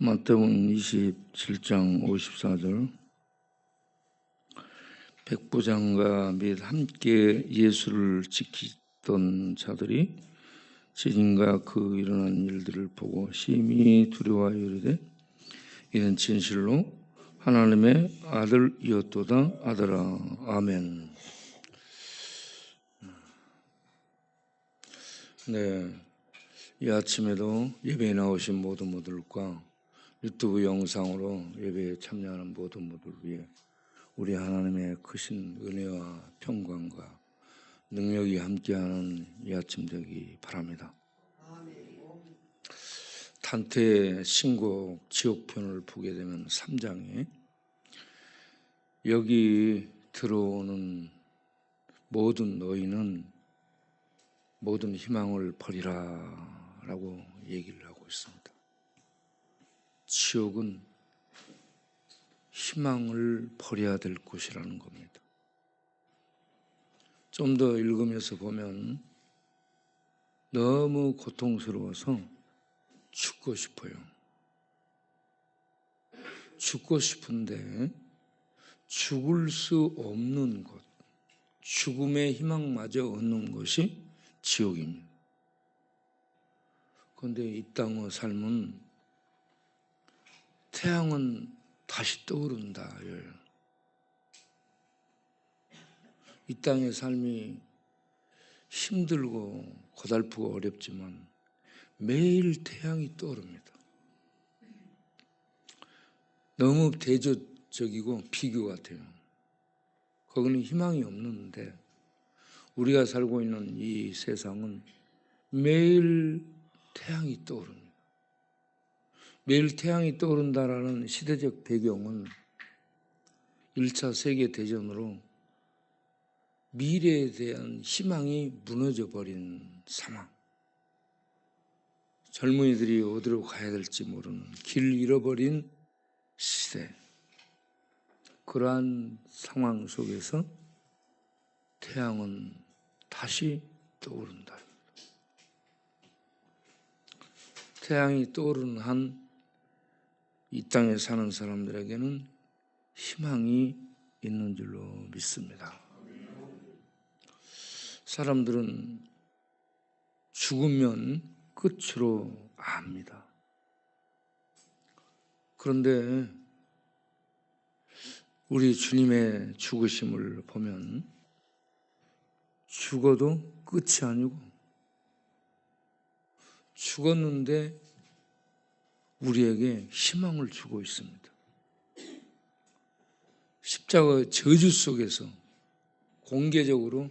마태복음 27장 54절. 백부장과 및 함께 예수를 지키던 자들이 지진과 그 일어난 일들을 보고 심히 두려워하여 이르되 이는 진실로 하나님의 아들이었도다 하더라. 아멘. 네, 이 아침에도 예배에 나오신 모든 분들과 유튜브 영상으로 예배에 참여하는 모든 분들을 위해 우리 하나님의 크신 은혜와 평강과 능력이 함께하는 이 아침 되기 바랍니다. 단테의 신곡 지옥편을 보게 되면 3장에 여기 들어오는 모든 너희는 모든 희망을 버리라 라고 얘기를 하고 있습니다. 지옥은 희망을 버려야 될 곳이라는 겁니다. 좀 더 읽으면서 보면 너무 고통스러워서 죽고 싶어요. 죽고 싶은데 죽을 수 없는 곳, 죽음의 희망마저 얻는 것이 지옥입니다. 그런데 이 땅의 삶은 태양은 다시 떠오른다. 이 땅의 삶이 힘들고 고달프고 어렵지만 매일 태양이 떠오릅니다. 너무 대조적이고 비교 같아요. 거기는 희망이 없는데 우리가 살고 있는 이 세상은 매일 태양이 떠오릅니다. 매일 태양이 떠오른다라는 시대적 배경은 1차 세계대전으로 미래에 대한 희망이 무너져 버린 상황. 젊은이들이 어디로 가야 될지 모르는 길 잃어버린 시대. 그러한 상황 속에서 태양은 다시 떠오른다. 태양이 떠오르는 한 이 땅에 사는 사람들에게는 희망이 있는 줄로 믿습니다. 사람들은 죽으면 끝으로 압니다. 그런데 우리 주님의 죽으심을 보면 죽어도 끝이 아니고 죽었는데 우리에게 희망을 주고 있습니다. 십자가 저주 속에서 공개적으로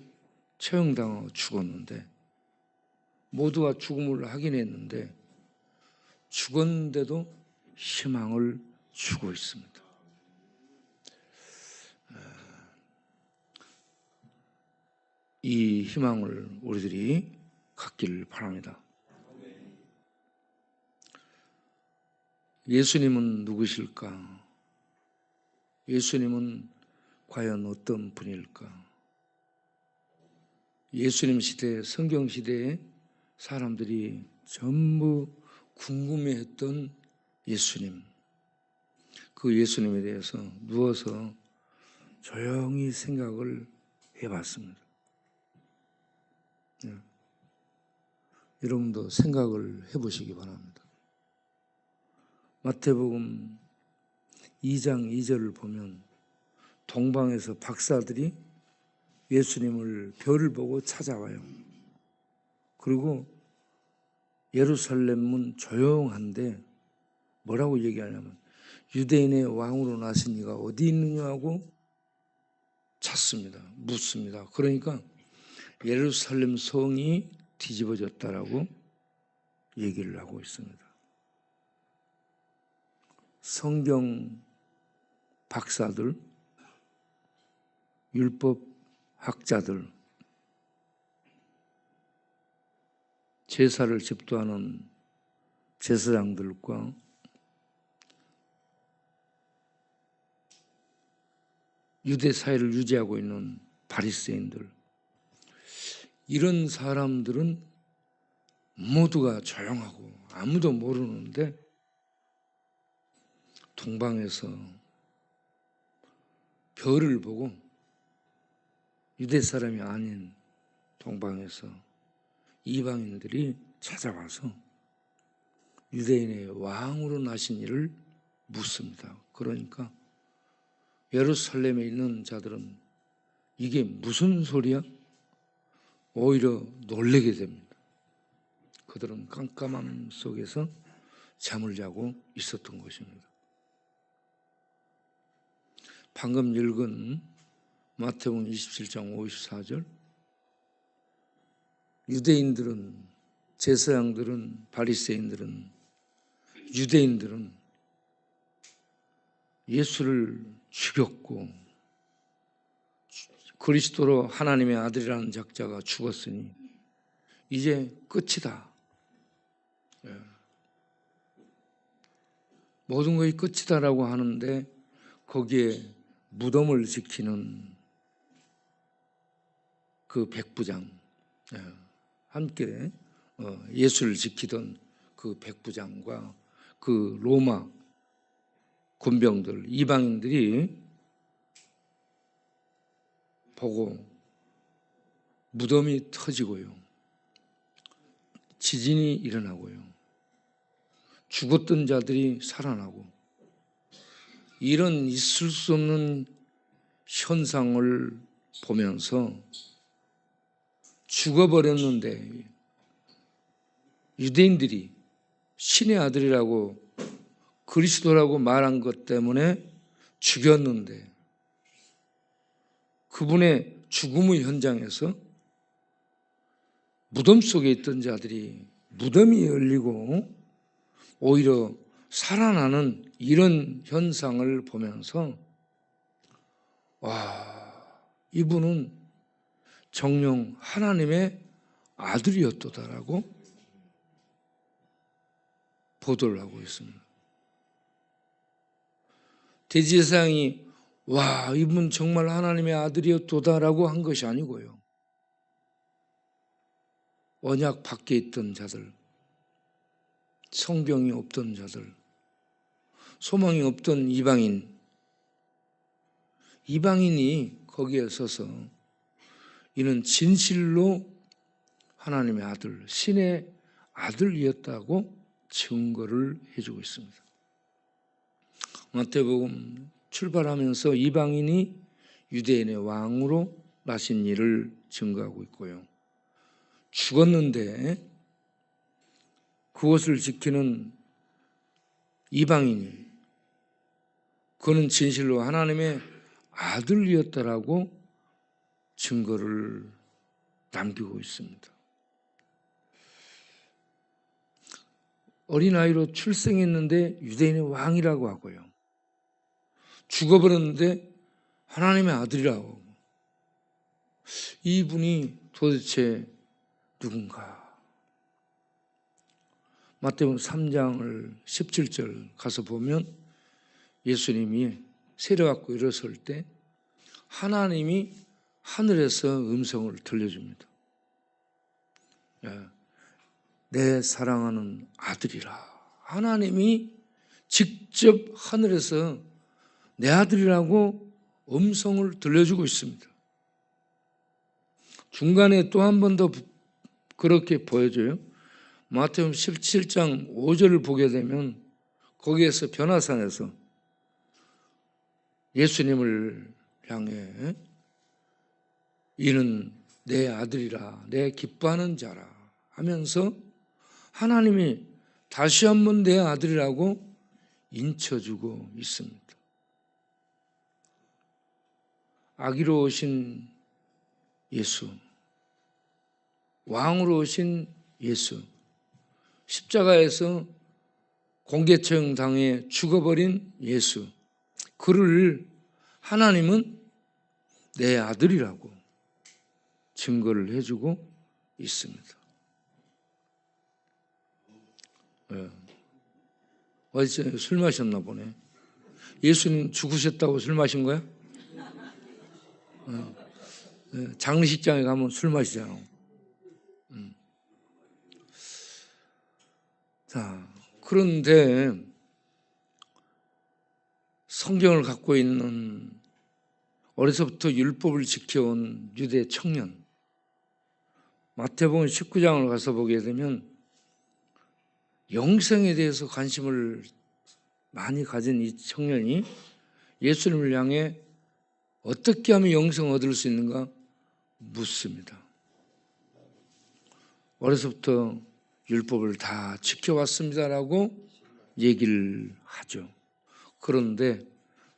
처형당하고 죽었는데 모두가 죽음을 확인했는데 죽었는데도 희망을 주고 있습니다. 이 희망을 우리들이 갖기를 바랍니다. 예수님은 누구실까? 예수님은 과연 어떤 분일까? 예수님 시대, 성경 시대에 사람들이 전부 궁금해했던 예수님. 그 예수님에 대해서 누워서 조용히 생각을 해봤습니다. 여러분도 생각을 해보시기 바랍니다. 마태복음 2장 2절을 보면 동방에서 박사들이 예수님을 별을 보고 찾아와요. 그리고 예루살렘은 조용한데 뭐라고 얘기하냐면 유대인의 왕으로 나신 이가 어디 있느냐고 찾습니다. 묻습니다. 그러니까 예루살렘 성이 뒤집어졌다라고 얘기를 하고 있습니다. 성경 박사들, 율법 학자들, 제사를 집도하는 제사장들과 유대 사회를 유지하고 있는 바리새인들, 이런 사람들은 모두가 조용하고 아무도 모르는데 동방에서 별을 보고 유대 사람이 아닌 동방에서 이방인들이 찾아와서 유대인의 왕으로 나신 이를 묻습니다. 그러니까 예루살렘에 있는 자들은 이게 무슨 소리야? 오히려 놀라게 됩니다. 그들은 깜깜함 속에서 잠을 자고 있었던 것입니다. 방금 읽은 마태복음 27장 54절, 유대인들은, 제사장들은, 바리새인들은, 유대인들은 예수를 죽였고 그리스도로 하나님의 아들이라는 작자가 죽었으니 이제 끝이다. 모든 것이 끝이다라고 하는데 거기에 무덤을 지키는 그 백부장, 함께 예수를 지키던 그 백부장과 그 로마 군병들, 이방인들이 보고 무덤이 터지고요, 지진이 일어나고요, 죽었던 자들이 살아나고, 이런 있을 수 없는 현상을 보면서 죽어버렸는데 유대인들이 신의 아들이라고 그리스도라고 말한 것 때문에 죽였는데 그분의 죽음의 현장에서 무덤 속에 있던 자들이 무덤이 열리고 오히려 살아나는 이런 현상을 보면서 와, 이분은 정녕 하나님의 아들이었도다라고 보도를 하고 있습니다. 대제사장이 와, 이분 정말 하나님의 아들이었도다라고 한 것이 아니고요, 언약 밖에 있던 자들, 성경이 없던 자들, 소망이 없던 이방인이 거기에 서서 이는 진실로 하나님의 아들, 신의 아들이었다고 증거를 해주고 있습니다. 마태복음 출발하면서 이방인이 유대인의 왕으로 나신 일을 증거하고 있고요, 죽었는데 그것을 지키는 이방인이 그는 진실로 하나님의 아들이었다라고 증거를 남기고 있습니다. 어린아이로 출생했는데 유대인의 왕이라고 하고요, 죽어버렸는데 하나님의 아들이라고 하고, 이분이 도대체 누군가? 마태복음 3장을 17절 가서 보면 예수님이 세례받고 일어설 때 하나님이 하늘에서 음성을 들려줍니다. 내 사랑하는 아들이라. 하나님이 직접 하늘에서 내 아들이라고 음성을 들려주고 있습니다. 중간에 또 한 번 더 그렇게 보여줘요. 마태복음 17장 5절을 보게 되면 거기에서 변화산에서 예수님을 향해 이는 내 아들이라, 내 기뻐하는 자라 하면서 하나님이 다시 한번 내 아들이라고 인쳐주고 있습니다. 아기로 오신 예수, 왕으로 오신 예수, 십자가에서 공개처형 당해 죽어버린 예수, 그를 하나님은 내 아들이라고 증거를 해주고 있습니다. 어디서 술 마셨나 보네. 예수님 죽으셨다고 술 마신 거야? 장례식장에 가면 술 마시잖아. 자, 그런데 성경을 갖고 있는 어려서부터 율법을 지켜온 유대 청년, 마태복음 19장을 가서 보게 되면 영생에 대해서 관심을 많이 가진 이 청년이 예수님을 향해 어떻게 하면 영생을 얻을 수 있는가 묻습니다. 어려서부터 율법을 다 지켜왔습니다라고 얘기를 하죠. 그런데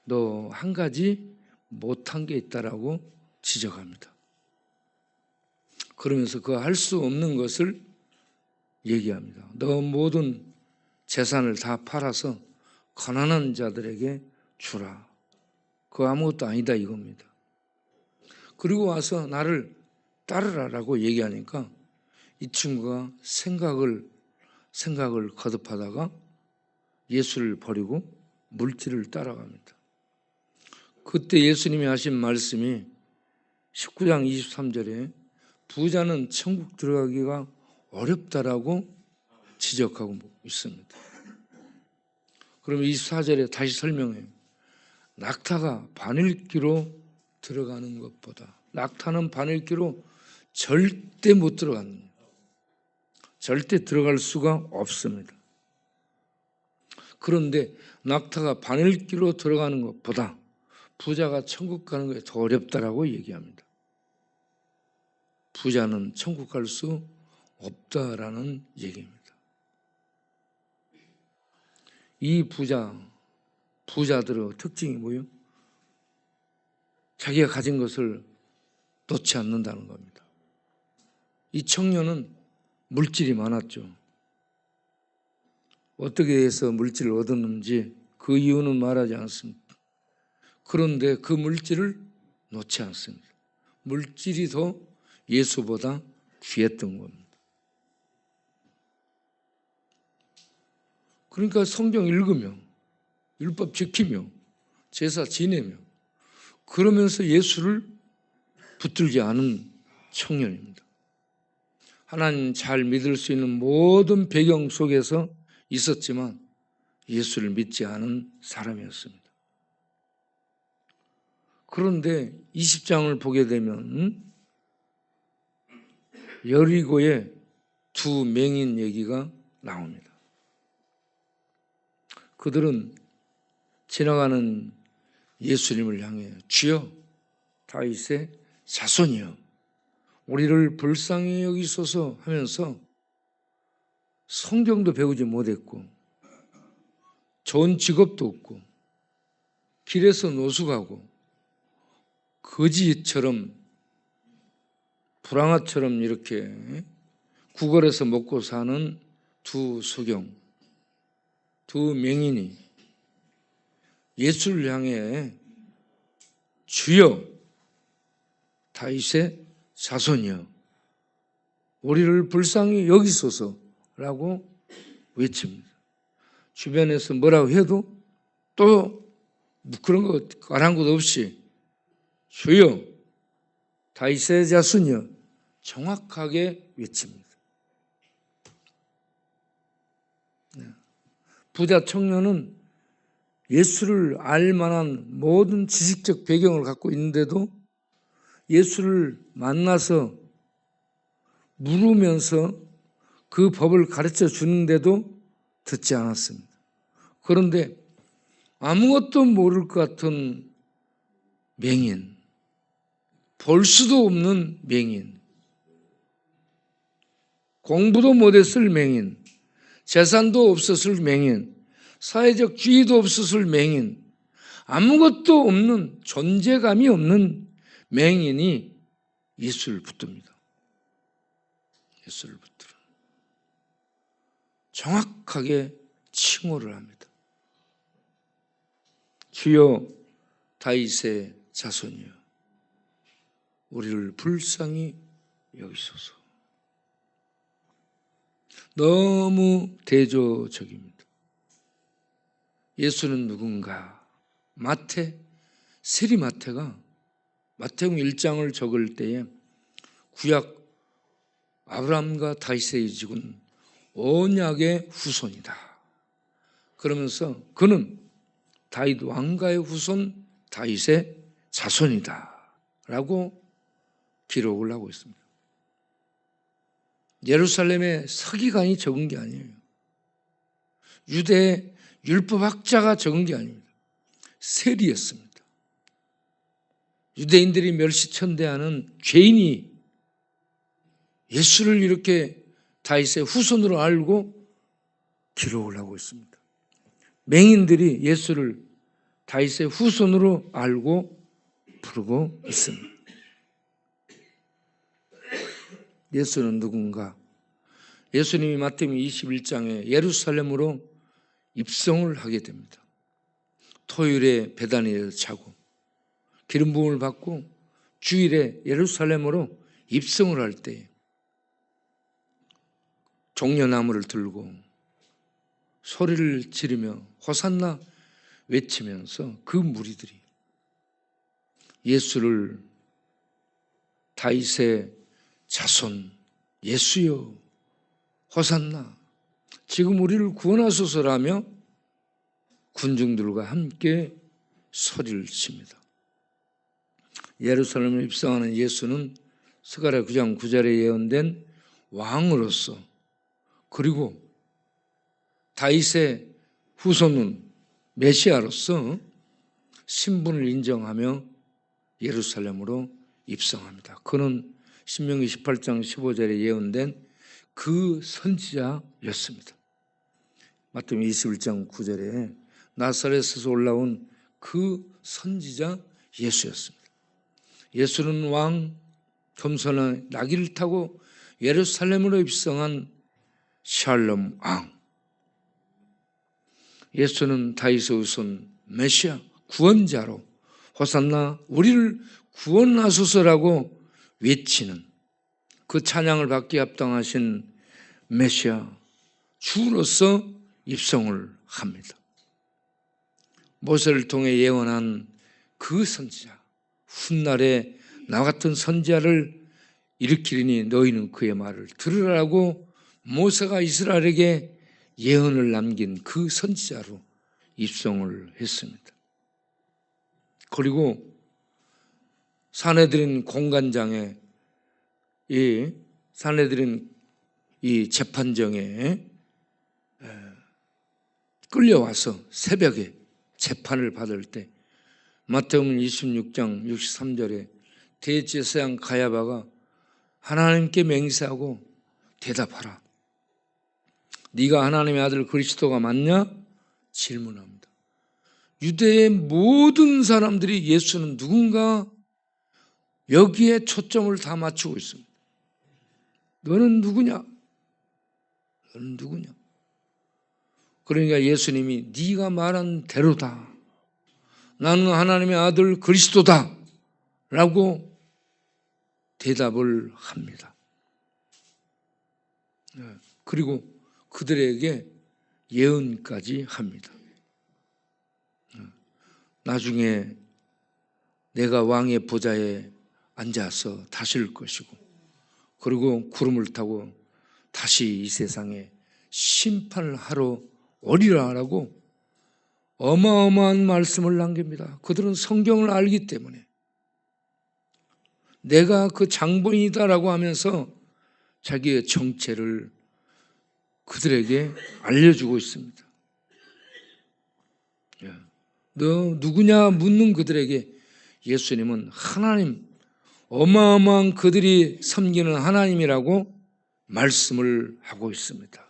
너 한 가지 못한 게 있다라고 지적합니다. 그러면서 그 할 수 없는 것을 얘기합니다. 너 모든 재산을 다 팔아서 가난한 자들에게 주라. 그거 아무것도 아니다 이겁니다. 그리고 와서 나를 따르라라고 얘기하니까 이 친구가 생각을 거듭하다가 예수를 버리고 물질을 따라갑니다. 그때 예수님이 하신 말씀이 19장 23절에 부자는 천국 들어가기가 어렵다라고 지적하고 있습니다. 그럼 24절에 다시 설명해요. 낙타가 바늘기로 들어가는 것보다, 낙타는 바늘기로 절대 못 들어가는 거예요. 절대 들어갈 수가 없습니다. 그런데 낙타가 바늘기로 들어가는 것보다 부자가 천국 가는 게 더 어렵다라고 얘기합니다. 부자는 천국 갈 수 없다라는 얘기입니다. 이 부자들의 특징이 뭐예요? 자기가 가진 것을 놓지 않는다는 겁니다. 이 청년은 물질이 많았죠. 어떻게 해서 물질을 얻었는지 그 이유는 말하지 않습니다. 그런데 그 물질을 놓지 않습니다. 물질이 더 예수보다 귀했던 겁니다. 그러니까 성경 읽으며 율법 지키며 제사 지내며 그러면서 예수를 붙들지 않은 청년입니다. 하나님 잘 믿을 수 있는 모든 배경 속에서 있었지만 예수를 믿지 않은 사람이었습니다. 그런데 20장을 보게 되면 여리고의 두 맹인 얘기가 나옵니다. 그들은 지나가는 예수님을 향해 주여 다윗의 자손이여 우리를 불쌍히 여기소서 하면서 성경도 배우지 못했고 좋은 직업도 없고 길에서 노숙하고 거지처럼 불황아처럼 이렇게 구걸해서 먹고 사는 두 소경, 두 맹인이 예수를 향해 주여 다윗의 자손이여 우리를 불쌍히 여기소서라고 외칩니다. 주변에서 뭐라고 해도 또 그런 거 아랑곳 없이 주여 다윗의 자손이여 정확하게 외칩니다. 부자 청년은 예수를 알 만한 모든 지식적 배경을 갖고 있는데도 예수를 만나서 물으면서 그 법을 가르쳐 주는데도 듣지 않았습니다. 그런데 아무것도 모를 것 같은 맹인, 볼 수도 없는 맹인, 공부도 못했을 맹인, 재산도 없었을 맹인, 사회적 지위도 없었을 맹인, 아무것도 없는 존재감이 없는 맹인이 예수를 붙듭니다. 예수를 붙들어 정확하게 칭호를 합니다. 주여 다윗의 자손이여 우리를 불쌍히 여기소서. 너무 대조적입니다. 예수는 누군가? 세리마태가 마태복음 1장을 적을 때에 구약 아브라함과 다윗의 집은 언약의 후손이다. 그러면서 그는 다윗 왕가의 후손 다윗의 자손이다 라고 기록을 하고 있습니다. 예루살렘에 서기관이 적은 게 아니에요. 유대 율법학자가 적은 게 아닙니다. 세리였습니다. 유대인들이 멸시천대하는 죄인이 예수를 이렇게 다윗의 후손으로 알고 기록을 하고 있습니다. 맹인들이 예수를 다윗의 후손으로 알고 부르고 있습니다. 예수는 누군가? 예수님이 마태복음 21장에 예루살렘으로 입성을 하게 됩니다. 토요일에 베다니에서 자고 기름 부음을 받고 주일에 예루살렘으로 입성을 할 때 종려나무를 들고 소리를 지르며 호산나 외치면서 그 무리들이 예수를 다윗의 자손 예수여 호산나 지금 우리를 구원하소서라며 군중들과 함께 소리를 칩니다. 예루살렘에 입성하는 예수는 스가랴 9장 9절에 예언된 왕으로서 그리고 다윗의 후손은 메시아로서 신분을 인정하며 예루살렘으로 입성합니다. 그는 신명기 18장 15절에 예언된 그 선지자였습니다. 마태복음 21장 9절에 나사렛에서 올라온 그 선지자 예수였습니다. 예수는 왕 겸손한 나귀를 타고 예루살렘으로 입성한 샬롬 왕. 예수는 다윗의 후손 메시아 구원자로 호산나 우리를 구원하소서라고 외치는 그 찬양을 받기에 합당하신 메시아 주로서 입성을 합니다. 모세를 통해 예언한 그 선지자 훗날에 나 같은 선지자를 일으키리니 너희는 그의 말을 들으라고 모세가 이스라엘에게 예언을 남긴 그 선지자로 입성을 했습니다. 그리고 산헤드린 공관장에 산헤드린 이 재판정에 끌려와서 새벽에 재판을 받을 때 마태복음 26장 63절에 대제사장 가야바가 하나님께 맹세하고 대답하라. 네가 하나님의 아들 그리스도가 맞냐? 질문합니다. 유대의 모든 사람들이 예수는 누군가 여기에 초점을 다 맞추고 있습니다. 너는 누구냐? 너는 누구냐? 그러니까 예수님이 네가 말한 대로다. 나는 하나님의 아들 그리스도다. 라고 대답을 합니다. 그리고 그들에게 예언까지 합니다. 나중에 내가 왕의 보좌에 앉아서 다실 것이고 그리고 구름을 타고 다시 이 세상에 심판을 하러 오리라라고 어마어마한 말씀을 남깁니다. 그들은 성경을 알기 때문에 내가 그 장본이다라고 하면서 자기의 정체를 그들에게 알려주고 있습니다. 너 누구냐 묻는 그들에게 예수님은 하나님, 어마어마한 그들이 섬기는 하나님이라고 말씀을 하고 있습니다.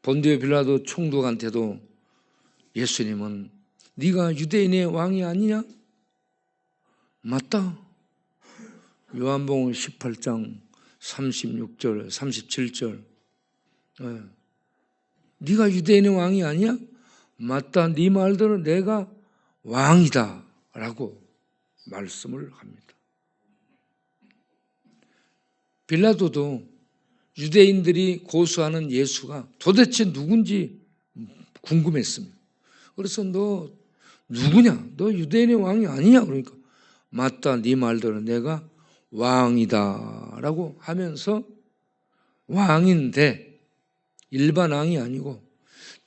본디오 빌라도 총독한테도 예수님은 네가 유대인의 왕이 아니냐? 맞다. 요한복음 18장 36절, 37절. 네가 유대인의 왕이 아니야? 맞다. 네 말대로 내가 왕이다. 라고 말씀을 합니다. 빌라도도 유대인들이 고수하는 예수가 도대체 누군지 궁금했습니다. 그래서 너 누구냐? 너 유대인의 왕이 아니냐? 그러니까 맞다. 네 말대로 내가 왕이다. 라고 하면서 왕인데 일반 왕이 아니고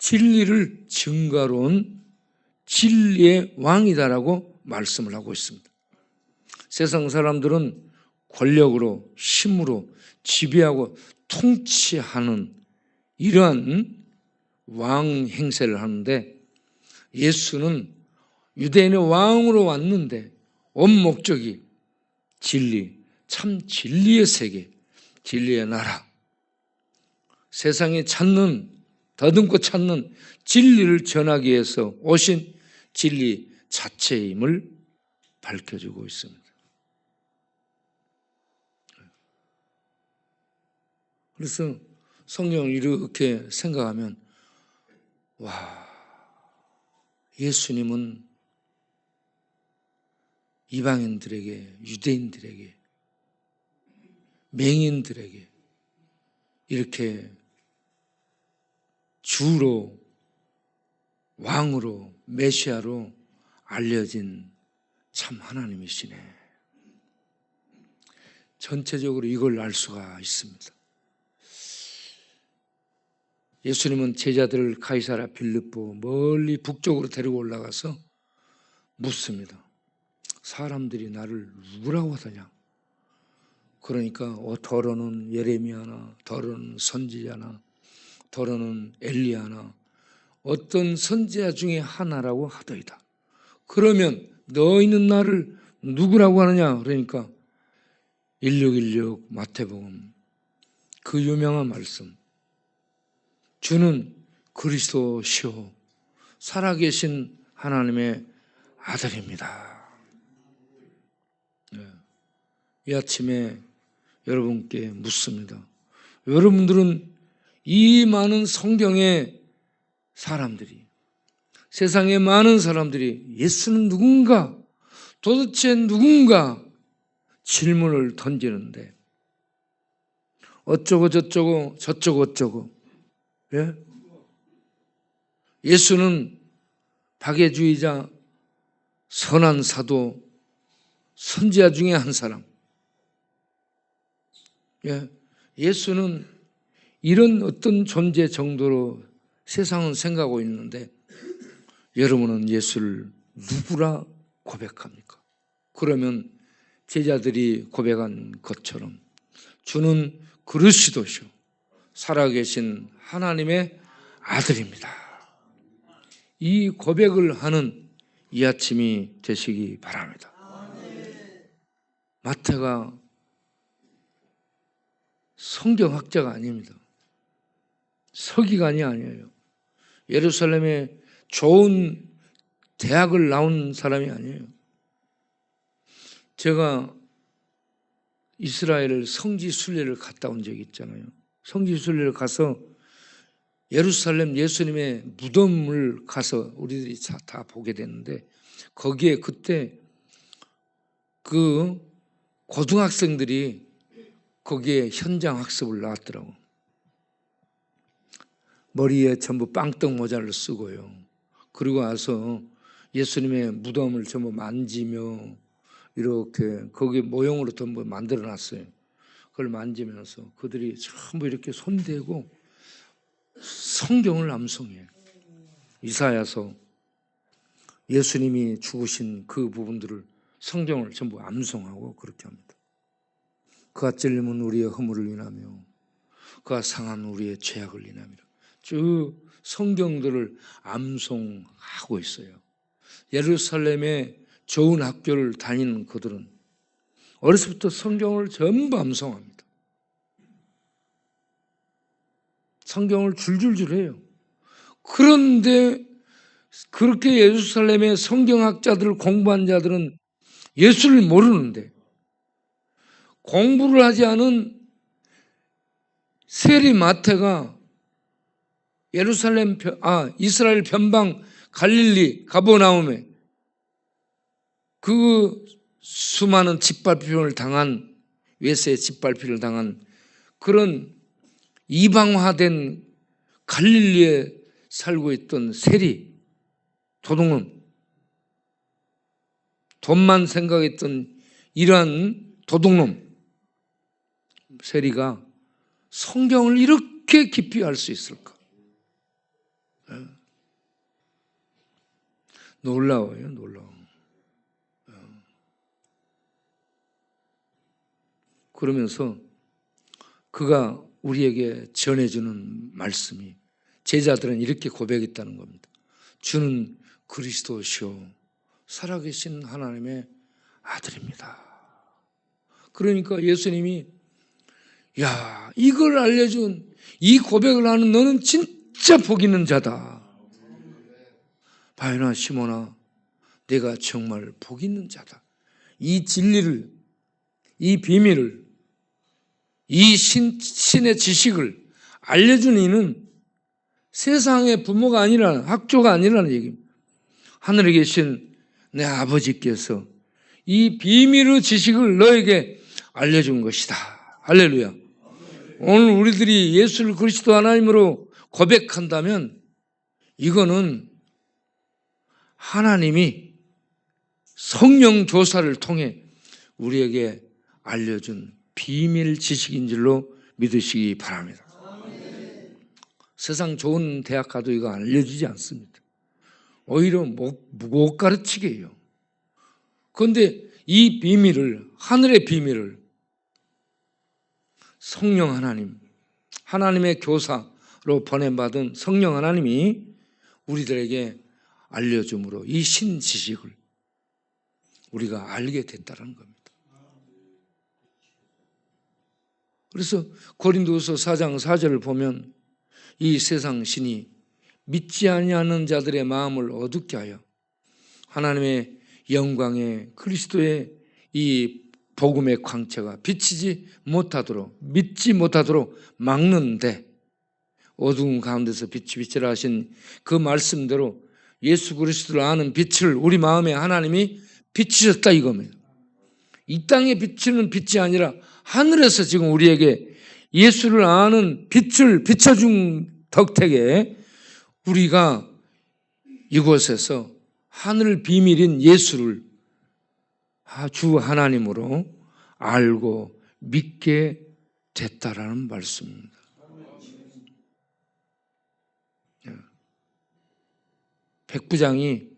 진리를 증거로 온 진리의 왕이다라고 말씀을 하고 있습니다. 세상 사람들은 권력으로 힘으로 지배하고 통치하는 이러한 왕 행세를 하는데, 예수는 유대인의 왕으로 왔는데 온 목적이 진리, 참 진리의 세계, 진리의 나라, 세상에 찾는, 더듬고 찾는 진리를 전하기 위해서 오신 진리 자체임을 밝혀주고 있습니다. 그래서 성경을 이렇게 생각하면, 와, 예수님은 이방인들에게, 유대인들에게, 맹인들에게 이렇게 주로, 왕으로, 메시아로 알려진 참 하나님이시네. 전체적으로 이걸 알 수가 있습니다. 예수님은 제자들을 가이사랴 빌립보 멀리 북쪽으로 데리고 올라가서 묻습니다. 사람들이 나를 누구라고 하더냐? 그러니까 더러는 예레미야나, 더러는 선지자나, 더러는 엘리야나 어떤 선지자 중에 하나라고 하더이다. 그러면 너희는 나를 누구라고 하느냐? 그러니까 1616 마태복음 그 유명한 말씀, 주는 그리스도시요 살아계신 하나님의 아들입니다. 이 아침에 여러분께 묻습니다. 여러분들은 이 많은 성경의 사람들이, 세상의 많은 사람들이 예수는 누군가, 도대체 누군가 질문을 던지는데 어쩌고 저쩌고 저쩌고 어쩌고, 예? 예수는 박애주의자, 선한 사도, 선지자 중에 한 사람. 예? 예수는 이런 어떤 존재 정도로 세상은 생각하고 있는데, 여러분은 예수를 누구라 고백합니까? 그러면 제자들이 고백한 것처럼 주는 그리스도시요 살아계신 하나님의 아들입니다. 이 고백을 하는 이 아침이 되시기 바랍니다. 마태가 성경학자가 아닙니다. 서기관이 아니에요. 예루살렘에 좋은 대학을 나온 사람이 아니에요. 제가 이스라엘 성지 순례를 갔다 온 적이 있잖아요. 성지 순례를 가서 예루살렘 예수님의 무덤을 가서 우리들이 다 보게 됐는데, 거기에 그때 그 고등학생들이 거기에 현장 학습을 나왔더라고. 머리에 전부 빵떡 모자를 쓰고요. 그리고 와서 예수님의 무덤을 전부 만지며 이렇게 거기 모형으로 전부 만들어 놨어요. 그걸 만지면서 그들이 전부 이렇게 손대고 성경을 암송해요. 이사야서 예수님이 죽으신 그 부분들을 성경을 전부 암송하고 그렇게 합니다. 그가 찔림은 우리의 허물을 인하며 그가 상한 우리의 죄악을 인하미라. 쭉 성경들을 암송하고 있어요. 예루살렘에 좋은 학교를 다니는 그들은 어려서부터 성경을 전부 암송합니다. 성경을 줄줄줄 해요. 그런데 그렇게 예루살렘의 성경학자들, 공부한 자들은 예수를 모르는데, 공부를 하지 않은 세리 마태가 이스라엘 변방 갈릴리 가버나움에 그 수많은 짓밟힘을 당한, 외세의 짓밟힘을 당한 그런 이방화된 갈릴리에 살고 있던 세리, 도둑놈, 돈만 생각했던 이러한 도둑놈 세리가 성경을 이렇게 깊이 알 수 있을까? 놀라워요, 놀라워. 그러면서 그가 우리에게 전해주는 말씀이, 제자들은 이렇게 고백했다는 겁니다. 주는 그리스도시요 살아계신 하나님의 아들입니다. 그러니까 예수님이 야, 이걸 알려준, 이 고백을 하는 너는 진짜 복 있는 자다. 바요나 시몬아, 내가 정말 복 있는 자다. 이 진리를, 이 비밀을, 이 신의 지식을 알려준 이는 세상의 부모가 아니라는, 학조가 아니라는 얘기입니다. 하늘에 계신 내 아버지께서 이 비밀의 지식을 너에게 알려준 것이다. 할렐루야. 오늘 우리들이 예수를 그리스도 하나님으로 고백한다면 이거는 하나님이 성령 교사를 통해 우리에게 알려준 비밀 지식인 줄로 믿으시기 바랍니다. 세상 좋은 대학 가도 이거 알려주지 않습니다. 오히려 못 가르치게 해요. 그런데 이 비밀을, 하늘의 비밀을 성령 하나님, 하나님의 교사로 보냄받은 성령 하나님이 우리들에게 알려줌으로 이 신지식을 우리가 알게 됐다는 겁니다. 그래서 고린도후서 4장 4절을 보면 이 세상 신이 믿지 아니하는 자들의 마음을 어둡게 하여 하나님의 영광의 그리스도의 이 복음의 광채가 비치지 못하도록, 믿지 못하도록 막는데, 어두운 가운데서 빛이 비치라 하신 그 말씀대로 예수 그리스도를 아는 빛을 우리 마음에 하나님이 비치셨다 이겁니다. 이 땅에 비치는 빛이 아니라 하늘에서 지금 우리에게 예수를 아는 빛을 비춰준 덕택에 우리가 이곳에서 하늘 비밀인 예수를 주 하나님으로 알고 믿게 됐다라는 말씀입니다. 백부장이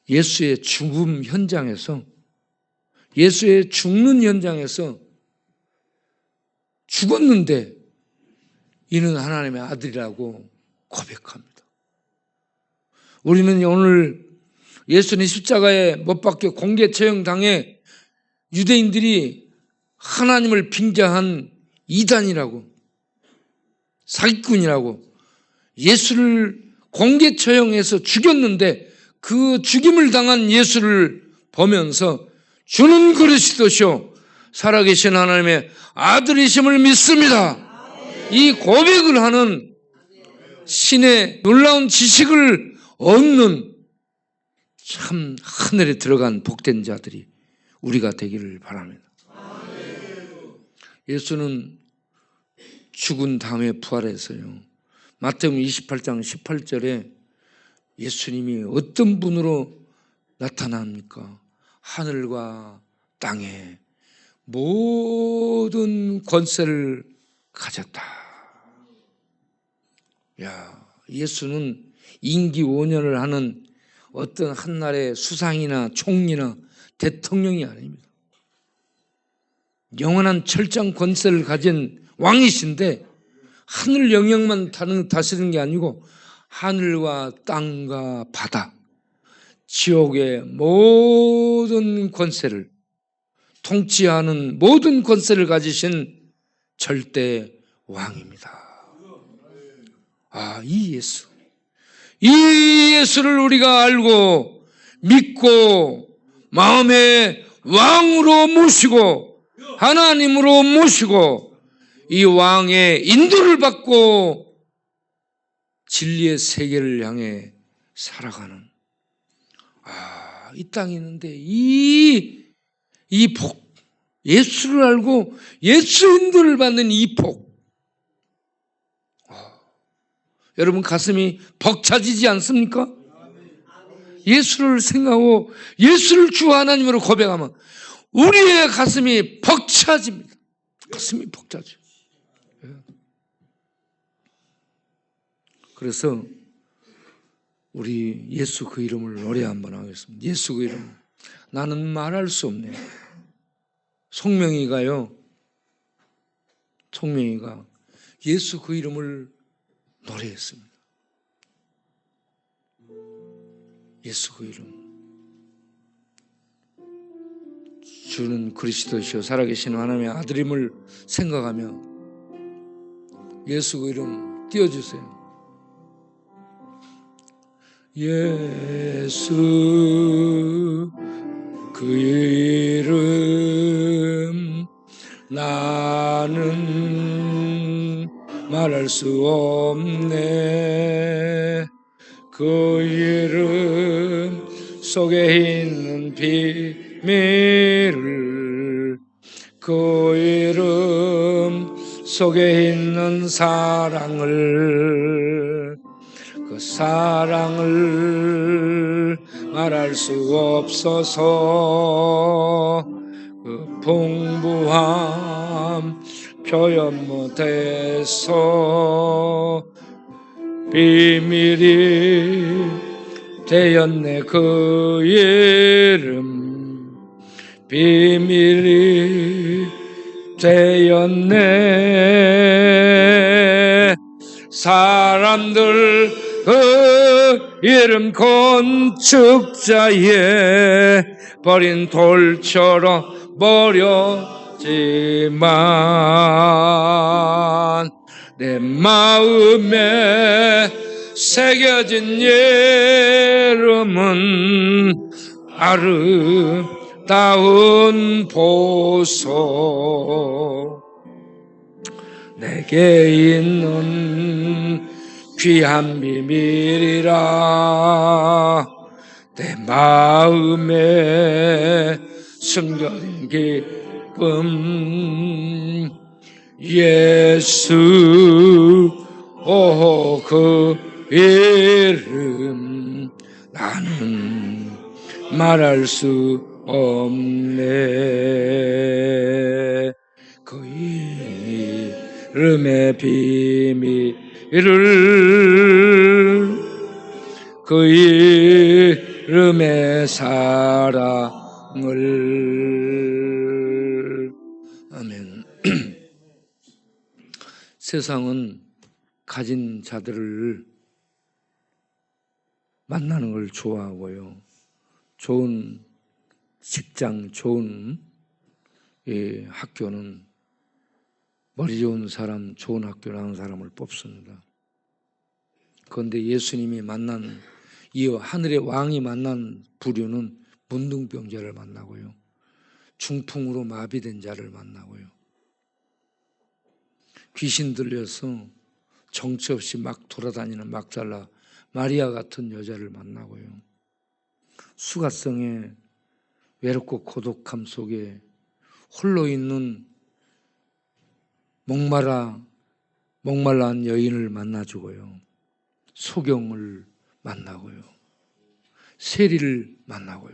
예수의 죽음 현장에서, 예수의 죽는 현장에서 죽었는데 이는 하나님의 아들이라고 고백합니다. 우리는 오늘 예수님 십자가에 못 박혀 공개 처형당해 유대인들이 하나님을 빙자한 이단이라고, 사기꾼이라고, 예수를 공개 처형해서 죽였는데 그 죽임을 당한 예수를 보면서 주는 그리스도시요 살아계신 하나님의 아들이심을 믿습니다. 이 고백을 하는 신의 놀라운 지식을 얻는 참 하늘에 들어간 복된 자들이 우리가 되기를 바랍니다. 예수는 죽은 다음에 부활해서요, 마태복음 28장 18절에 예수님이 어떤 분으로 나타납니까? 하늘과 땅에 모든 권세를 가졌다. 야, 예수는 임기 5년을 하는 어떤 한나라의 수상이나 총리나 대통령이 아닙니다. 영원한 철장 권세를 가진 왕이신데 하늘 영역만 다스리는 게 아니고 하늘과 땅과 바다, 지옥의 모든 권세를 통치하는 모든 권세를 가지신 절대 왕입니다. 이 예수를 우리가 알고 믿고 마음의 왕으로 모시고 하나님으로 모시고 이 왕의 인도를 받고 진리의 세계를 향해 살아가는 이 땅에 있는데 이 복, 예수를 알고 예수 인도를 받는 이 복, 여러분 가슴이 벅차지지 않습니까? 예수를 생각하고 예수를 주 하나님으로 고백하면 우리의 가슴이 벅차집니다. 가슴이 벅차죠. 그래서 우리 예수 그 이름을 노래 한번 하겠습니다. 예수 그 이름. 나는 말할 수 없네. 송명이가 예수 그 이름을 노래했습니다. 예수 그 이름. 주는 그리스도시요 살아계신 하나님의 아들임을 생각하며 예수 그 이름 띄워주세요. 예수 그 이름 나는 말할 수 없네. 그 이름 속에 있는 비밀을, 그 이름 속에 있는 사랑을, 그 사랑을 말할 수 없어서 그 풍부함 표현 못해서 비밀이 되었네. 그 이름 비밀이 되었네. 사람들 그 이름 건축자에 버린 돌처럼 버렸지만 내 마음에 새겨진 이름은 아름다운 보석, 내게 있는 귀한 비밀이라. 내 마음에 숨겨진 기쁨, 예수 오 그 이름 나는 말할 수 없네. 그 이름의 비밀을, 그 이름의 사랑을. 아멘. 세상은 가진 자들을 만나는 걸 좋아하고요. 좋은 직장, 좋은 학교는 머리 좋은 사람, 좋은 학교 나온 사람을 뽑습니다. 그런데 예수님이 만난, 이 하늘의 왕이 만난 부류는 문둥병자를 만나고요. 중풍으로 마비된 자를 만나고요. 귀신 들려서 정처 없이 막 돌아다니는 막달라 마리아 같은 여자를 만나고요. 수가성의 외롭고 고독함 속에 홀로 있는 목말라한 여인을 만나주고요. 소경을 만나고요. 세리를 만나고요.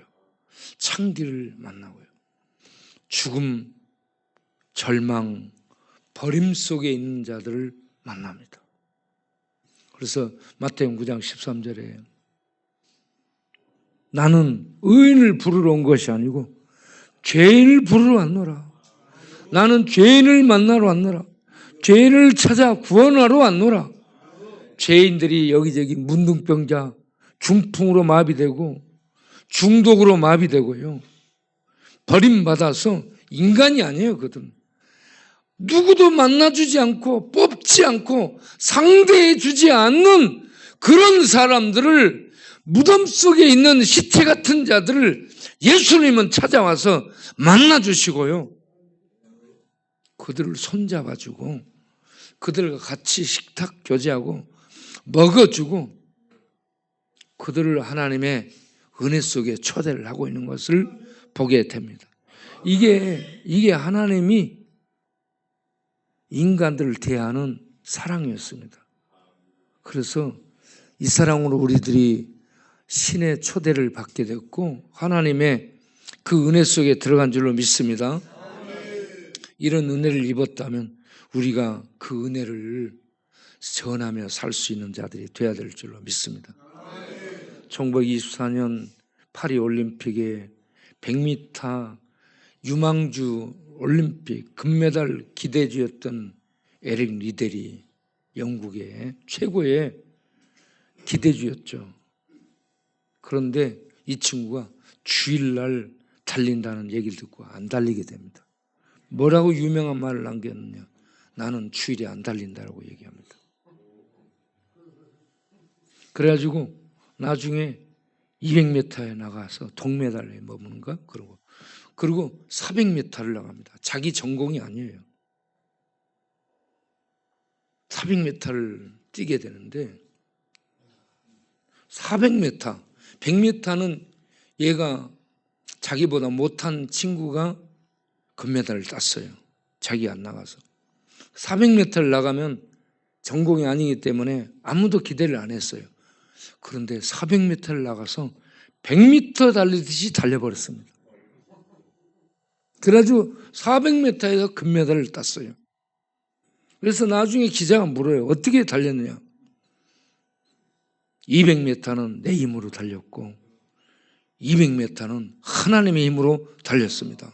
창기를 만나고요. 죽음, 절망, 버림 속에 있는 자들을 만납니다. 그래서 마태복음 9장 13절에 나는 의인을 부르러 온 것이 아니고 죄인을 부르러 왔노라. 나는 죄인을 만나러 왔노라. 죄인을 찾아 구원하러 왔노라. 죄인들이 여기저기 문둥병자, 중풍으로 마비되고 중독으로 마비되고요. 버림받아서 인간이 아니에요. 그들은 누구도 만나주지 않고 뽑지 않고 상대해주지 않는 그런 사람들을, 무덤 속에 있는 시체 같은 자들을 예수님은 찾아와서 만나주시고요. 그들을 손잡아주고 그들과 같이 식탁 교제하고 먹어주고 그들을 하나님의 은혜 속에 초대를 하고 있는 것을 보게 됩니다. 이게 하나님이 인간들을 대하는 사랑이었습니다. 그래서 이 사랑으로 우리들이 신의 초대를 받게 됐고 하나님의 그 은혜 속에 들어간 줄로 믿습니다. 이런 은혜를 입었다면 우리가 그 은혜를 전하며 살 수 있는 자들이 되어야 될 줄로 믿습니다. 1924년 파리 올림픽에 100m 유망주 올림픽 금메달 기대주였던 에릭 리델이 영국의 최고의 기대주였죠. 그런데 이 친구가 주일날 달린다는 얘기를 듣고 안 달리게 됩니다. 뭐라고 유명한 말을 남겼느냐? 나는 주일에 안 달린다라고 얘기합니다. 그래가지고 나중에 200m에 나가서 동메달에 머무는가? 그리고 400m를 나갑니다. 자기 전공이 아니에요. 400m를 뛰게 되는데 400m, 100m는 얘가 자기보다 못한 친구가 금메달을 땄어요. 자기 안 나가서. 400m를 나가면 전공이 아니기 때문에 아무도 기대를 안 했어요. 그런데 400m를 나가서 100m 달리듯이 달려버렸습니다. 그래가지고 400m에서 금메달을 땄어요. 그래서 나중에 기자가 물어요. 어떻게 달렸느냐? 200m는 내 힘으로 달렸고 200m는 하나님의 힘으로 달렸습니다.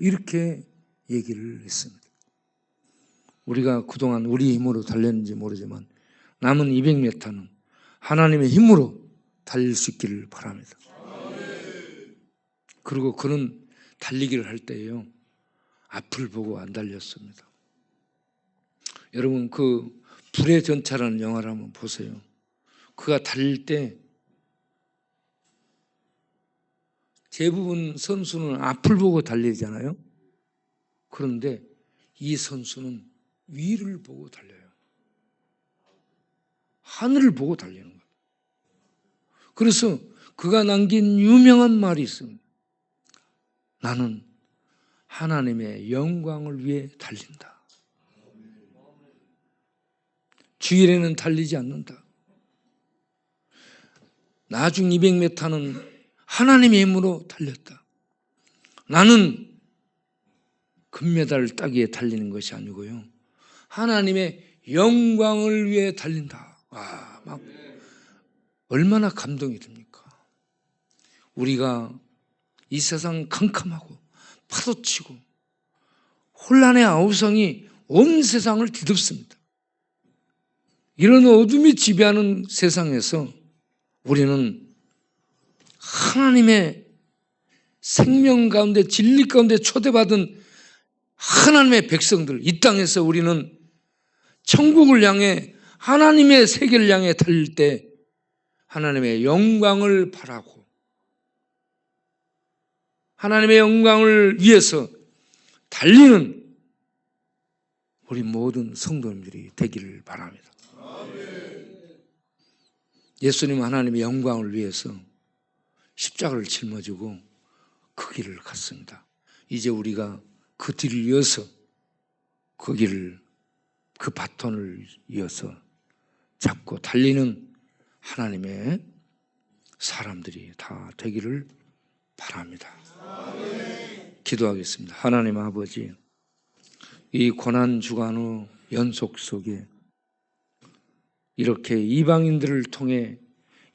이렇게 얘기를 했습니다. 우리가 그동안 우리 힘으로 달렸는지 모르지만 남은 200m는 하나님의 힘으로 달릴 수 있기를 바랍니다. 그리고 그는 달리기를 할 때에요, 앞을 보고 안 달렸습니다. 여러분, 그 불의 전차라는 영화를 한번 보세요. 그가 달릴 때 대부분 선수는 앞을 보고 달리잖아요. 그런데 이 선수는 위를 보고 달려요. 하늘을 보고 달리는 거예요. 그래서 그가 남긴 유명한 말이 있습니다. 나는 하나님의 영광을 위해 달린다. 주일에는 달리지 않는다. 나중 200m는 하나님의 힘으로 달렸다. 나는 금메달을 따기 위해 달리는 것이 아니고요, 하나님의 영광을 위해 달린다. 막 얼마나 감동이 됩니까? 우리가 이 세상 캄캄하고 파도치고 혼란의 아우성이 온 세상을 뒤덮습니다. 이런 어둠이 지배하는 세상에서 우리는 하나님의 생명 가운데 진리 가운데 초대받은 하나님의 백성들, 이 땅에서 우리는 천국을 향해 하나님의 세계를 향해 달릴 때 하나님의 영광을 바라고 하나님의 영광을 위해서 달리는 우리 모든 성도님들이 되기를 바랍니다. 예수님은 하나님의 영광을 위해서 십자가를 짊어지고 그 길을 갔습니다. 이제 우리가 그 뒤를 이어서 그 길을, 그 바톤을 이어서 잡고 달리는 하나님의 사람들이 다 되기를 바랍니다. 기도하겠습니다. 하나님 아버지, 이 고난주간의 연속 속에 이렇게 이방인들을 통해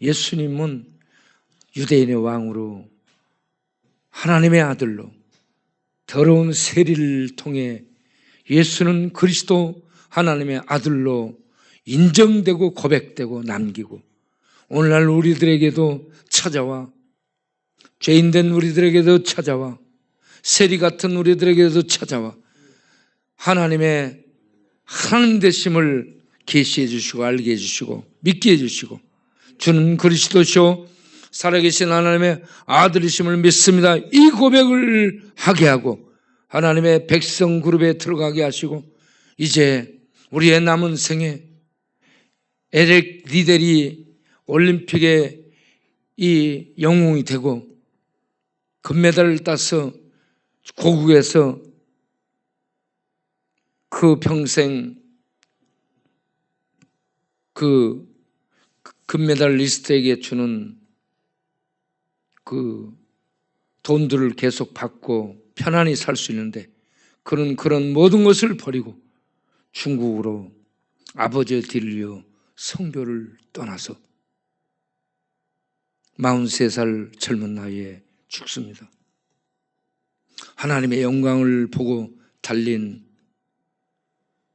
예수님은 유대인의 왕으로, 하나님의 아들로, 더러운 세리를 통해 예수는 그리스도 하나님의 아들로 인정되고 고백되고 남기고, 오늘날 우리들에게도 찾아와, 죄인된 우리들에게도 찾아와, 세리 같은 우리들에게도 찾아와 하나님의 하나님 되심을 계시해 주시고 알게 해 주시고 믿게 해 주시고, 주는 그리스도시요 살아계신 하나님의 아들이심을 믿습니다, 이 고백을 하게 하고 하나님의 백성 그룹에 들어가게 하시고, 이제 우리의 남은 생에 에릭 리델이 올림픽의 이 영웅이 되고 금메달을 따서 고국에서 그 평생 그 금메달리스트에게 주는 그 돈들을 계속 받고 편안히 살 수 있는데, 그런 모든 것을 버리고 중국으로 아버지의 뒤를 이어 성교를 떠나서 43살 젊은 나이에 죽습니다. 하나님의 영광을 보고 달린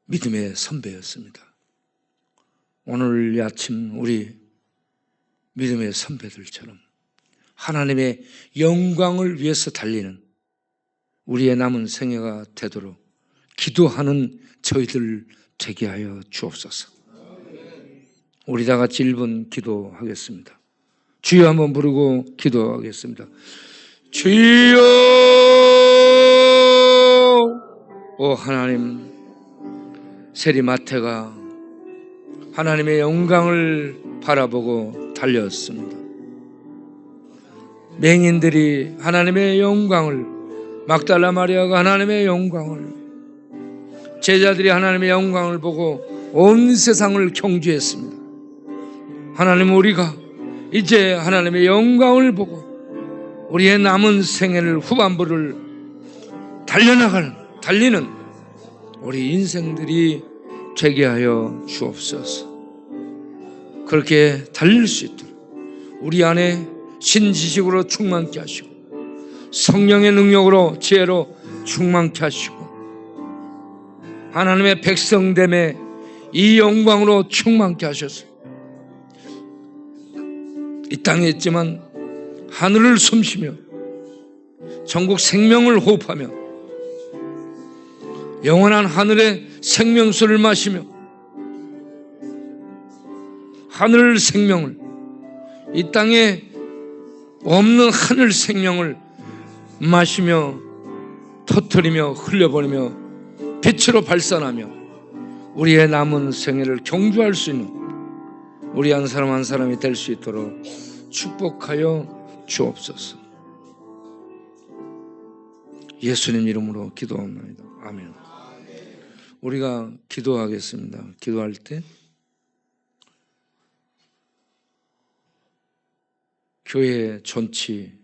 믿음의 선배였습니다. 오늘 이 아침 우리 믿음의 선배들처럼 하나님의 영광을 위해서 달리는 우리의 남은 생애가 되도록 기도하는 저희들 되게 하여 주옵소서. 우리 다 같이 1분 기도하겠습니다. 주여 한번 부르고 기도하겠습니다. 주여, 오 하나님, 세리마태가 하나님의 영광을 바라보고 달렸습니다. 맹인들이 하나님의 영광을, 막달라 마리아가 하나님의 영광을, 제자들이 하나님의 영광을 보고 온 세상을 경주했습니다. 하나님, 우리가 이제 하나님의 영광을 보고 우리의 남은 생애를, 후반부를 달리는 우리 인생들이 되게 하여 주옵소서. 그렇게 달릴 수 있도록 우리 안에 신지식으로 충만케 하시고 성령의 능력으로 지혜로 충만케 하시고 하나님의 백성됨에 이 영광으로 충만케 하셔서 이 땅에 있지만 하늘을 숨쉬며 전국 생명을 호흡하며 영원한 하늘의 생명수를 마시며 하늘 생명을, 이 땅에 없는 하늘 생명을 마시며 터뜨리며 흘려버리며 빛으로 발산하며 우리의 남은 생애를 경주할 수 있는 우리 한 사람 한 사람이 될 수 있도록 축복하여 주옵소서. 예수님 이름으로 기도합니다. 아멘. 우리가 기도하겠습니다. 기도할 때 교회 존치,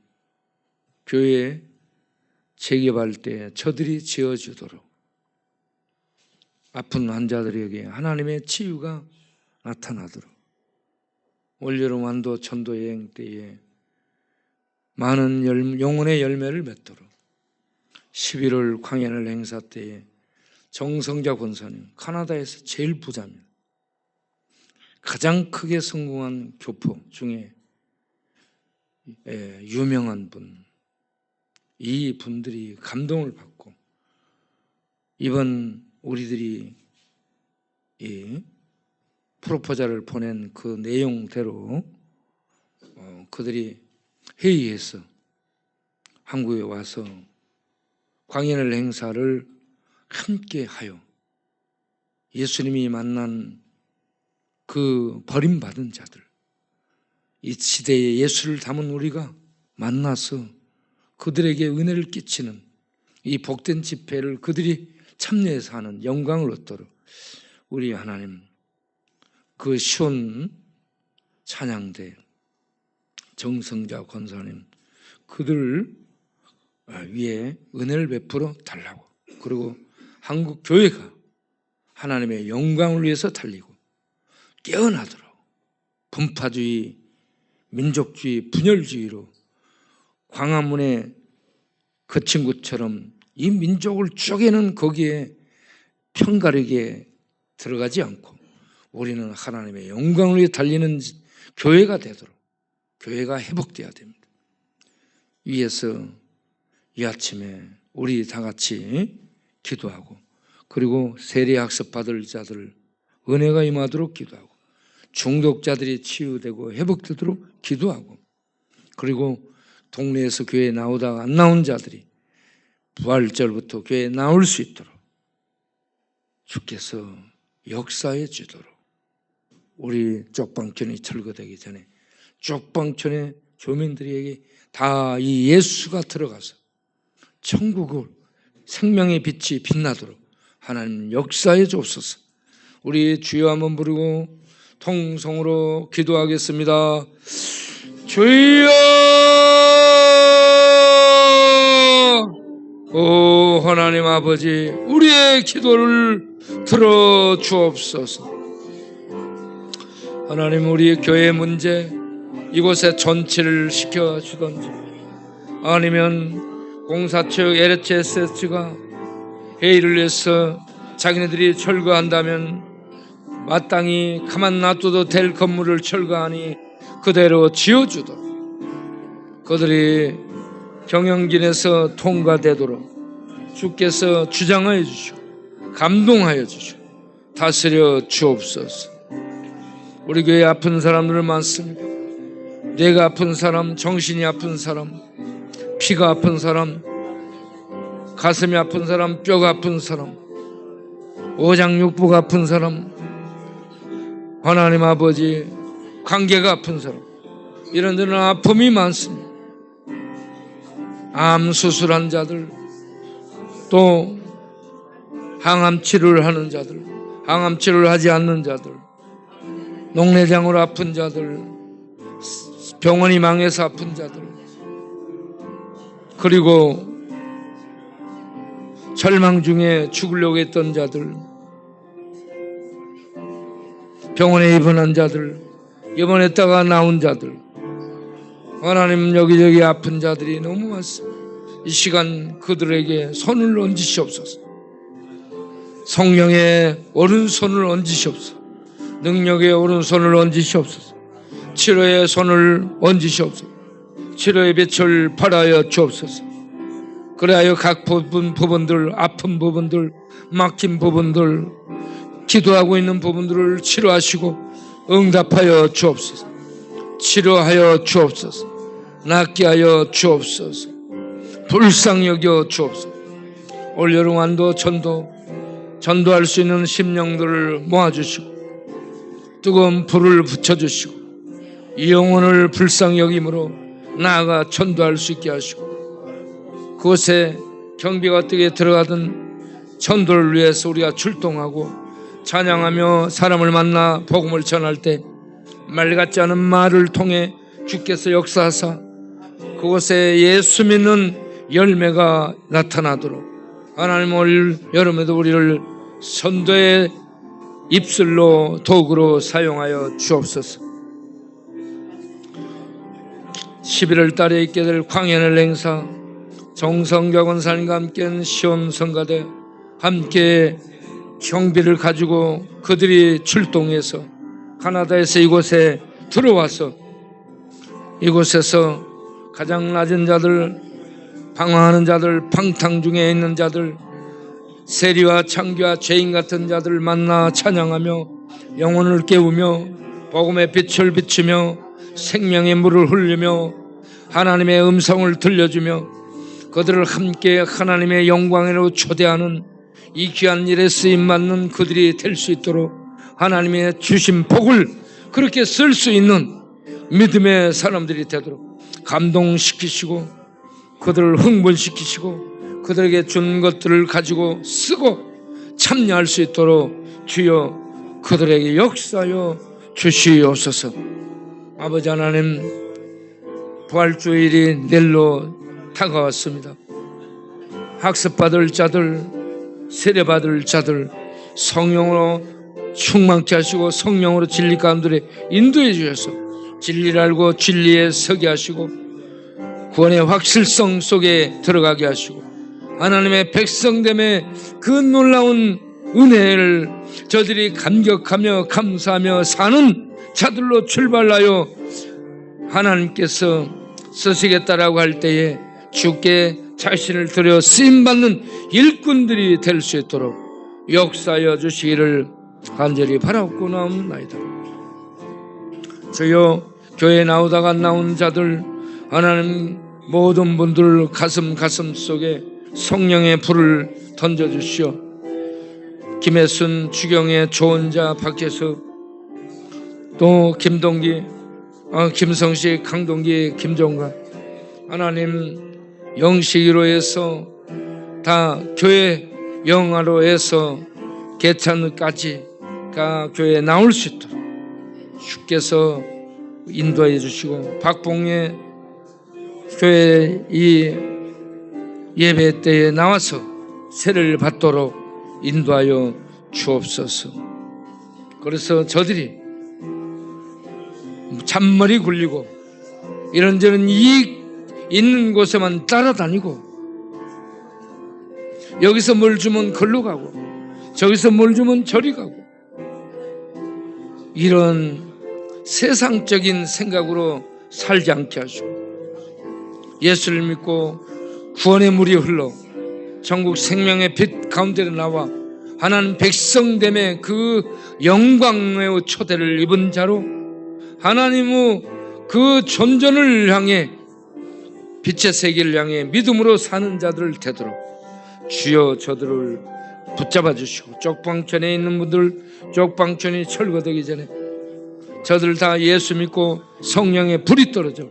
교회 재개발 때 저들이 지어주도록 아픈 환자들에게 하나님의 치유가 나타나도록 올여름 완도 전도 여행 때에 많은 영혼의 열매를 맺도록 11월 광야늘 행사 때에 정성자 권사님, 카나다에서 제일 부자입니다. 가장 크게 성공한 교포 중에 유명한 분, 이 분들이 감동을 받고 이번 우리들이 이 프로포자를 보낸 그 내용대로 그들이 회의해서 한국에 와서 광야늘 행사를 함께 하여 예수님이 만난 그 버림받은 자들, 이 시대에 예수를 담은 우리가 만나서 그들에게 은혜를 끼치는 이 복된 집회를 그들이 참여해서 하는 영광을 얻도록 우리 하나님, 그 시온 찬양대 정성자 권사님 그들 위에 은혜를 베풀어 달라고, 그리고 한국 교회가 하나님의 영광을 위해서 달리고 깨어나도록 분파주의, 민족주의, 분열주의로 광화문에 그 친구처럼 이 민족을 쪼개는 거기에 편가르게 들어가지 않고 우리는 하나님의 영광을 위해 달리는 교회가 되도록, 교회가 회복되어야 됩니다. 위에서 이 아침에 우리 다 같이 기도하고, 그리고 세례학습 받을 자들 은혜가 임하도록 기도하고, 중독자들이 치유되고 회복되도록 기도하고, 그리고 동네에서 교회에 나오다가 안 나온 자들이 부활절부터 교회에 나올 수 있도록 주께서 역사해 주도록, 우리 쪽방촌이 철거되기 전에 쪽방촌의 교민들에게 다 이 예수가 들어가서 천국을 생명의 빛이 빛나도록 하나님 역사해 주옵소서. 우리 주여 한번 부르고 통성으로 기도하겠습니다. 주여, 오 하나님 아버지, 우리의 기도를 들어 주옵소서. 하나님, 우리의 교회 문제, 이곳에 전치를 시켜주던지, 아니면 공사 측 LHS가 회의를 해서 자기네들이 철거한다면 마땅히 가만 놔둬도 될 건물을 철거하니 그대로 지어주도록, 그들이 경영진에서 통과되도록 주께서 주장하여 주시고 감동하여 주시고 다스려 주옵소서. 우리 교회 아픈 사람들 많습니다. 뇌가 아픈 사람, 정신이 아픈 사람, 피가 아픈 사람, 가슴이 아픈 사람, 뼈가 아픈 사람, 오장육부가 아픈 사람, 하나님 아버지 관계가 아픈 사람, 이런 데는 아픔이 많습니다. 암 수술한 자들, 또 항암 치료를 하는 자들, 항암 치료를 하지 않는 자들, 녹내장으로 아픈 자들, 병원이 망해서 아픈 자들, 그리고 절망 중에 죽으려고 했던 자들, 병원에 입원한 자들, 입원했다가 나온 자들, 하나님 여기저기 아픈 자들이 너무 많습니다. 이 시간 그들에게 손을 얹으시옵소서. 성령의 오른손을 얹으시옵소서. 능력의 오른손을 얹으시옵소서. 치료의 손을 얹으시옵소서. 치료의 빛을 발하여 주옵소서. 그래야 각 부분들, 아픈 부분들, 막힌 부분들, 기도하고 있는 부분들을 치료하시고 응답하여 주옵소서. 치료하여 주옵소서. 낫게 하여 주옵소서. 불쌍히 여겨 주옵소서. 올여름 완도 전도할 수 있는 심령들을 모아주시고 뜨거운 불을 붙여주시고 이 영혼을 불쌍히 여김으로 나아가 전도할 수 있게 하시고, 그곳에 경비가 어떻게 들어가든 전도를 위해서 우리가 출동하고 찬양하며 사람을 만나 복음을 전할 때 말 같지 않은 말을 통해 주께서 역사하사 그곳에 예수 믿는 열매가 나타나도록 하나님 올 여름에도 우리를 선도의 입술로 도구로 사용하여 주옵소서. 11월 달에 있게 될 광야의 행사, 정성교 권사님과 함께한 시온 성가대 함께 경비를 가지고 그들이 출동해서 가나다에서 이곳에 들어와서 이곳에서 가장 낮은 자들, 방황하는 자들, 방탕 중에 있는 자들, 세리와 창기와 죄인 같은 자들을 만나 찬양하며 영혼을 깨우며 복음의 빛을 비추며 생명의 물을 흘리며 하나님의 음성을 들려주며 그들을 함께 하나님의 영광으로 초대하는 이 귀한 일에 쓰임받는 그들이 될 수 있도록 하나님의 주신 복을 그렇게 쓸 수 있는 믿음의 사람들이 되도록 감동시키시고 그들을 흥분시키시고 그들에게 준 것들을 가지고 쓰고 참여할 수 있도록 주여 그들에게 역사하여 주시옵소서. 아버지 하나님, 부활주일이 내일로 다가왔습니다. 학습받을 자들, 세례받을 자들 성령으로 충만케 하시고 성령으로 진리 가운데 인도해 주셔서 진리를 알고 진리에 서게 하시고 구원의 확실성 속에 들어가게 하시고 하나님의 백성됨의 그 놀라운 은혜를 저들이 감격하며 감사하며 사는 자들로 출발하여 하나님께서 쓰시겠다라고 할 때에 주께 자신을 들여 쓰임받는 일꾼들이 될 수 있도록 역사하여 주시기를 간절히 바라옵고나옵나이다. 주여, 교회에 나오다가 안 나온 자들 하나님 모든 분들 가슴 속에 성령의 불을 던져주시오. 김혜순, 주경의 조은자, 박혜숙, 또 김동기, 김성식, 강동기, 김종관, 하나님 영식으로 해서 다 교회 영화로 해서 개찬까지가 교회에 나올 수 있도록 주께서 인도해 주시고 박봉의 교회 이 예배 때에 나와서 세례를 받도록 인도하여 주옵소서. 그래서 저들이 잔머리 굴리고 이런저런 이익 있는 곳에만 따라다니고, 여기서 뭘 주면 걸로 가고, 저기서 뭘 주면 저리 가고, 이런 세상적인 생각으로 살지 않게 하시고, 예수를 믿고 구원의 물이 흘러 전국 생명의 빛 가운데로 나와 하나님 백성됨의 그 영광의 초대를 입은 자로 하나님의 그 존전을 향해, 빛의 세계를 향해 믿음으로 사는 자들을 되도록 주여 저들을 붙잡아 주시고, 쪽방촌에 있는 분들, 쪽방촌이 철거되기 전에 저들 다 예수 믿고 성령의 불이 떨어져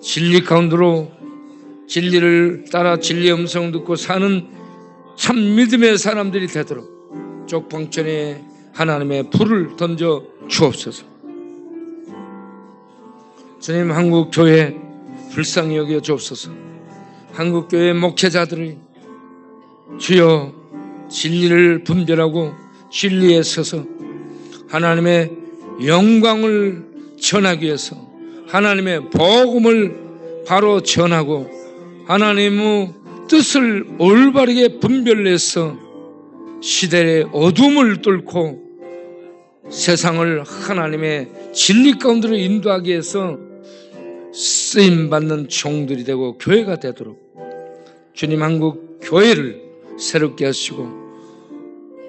진리 가운데로 진리를 따라 진리의 음성을 듣고 사는 참 믿음의 사람들이 되도록 쪽방촌에 하나님의 불을 던져 주옵소서. 주님, 한국교회 불쌍히 여겨 주옵소서. 한국교회 목회자들이 주여 진리를 분별하고 진리에 서서 하나님의 영광을 전하기 위해서 하나님의 복음을 바로 전하고 하나님의 뜻을 올바르게 분별해서 시대의 어둠을 뚫고 세상을 하나님의 진리 가운데로 인도하기 위해서 쓰임받는 종들이 되고 교회가 되도록 주님, 한국 교회를 새롭게 하시고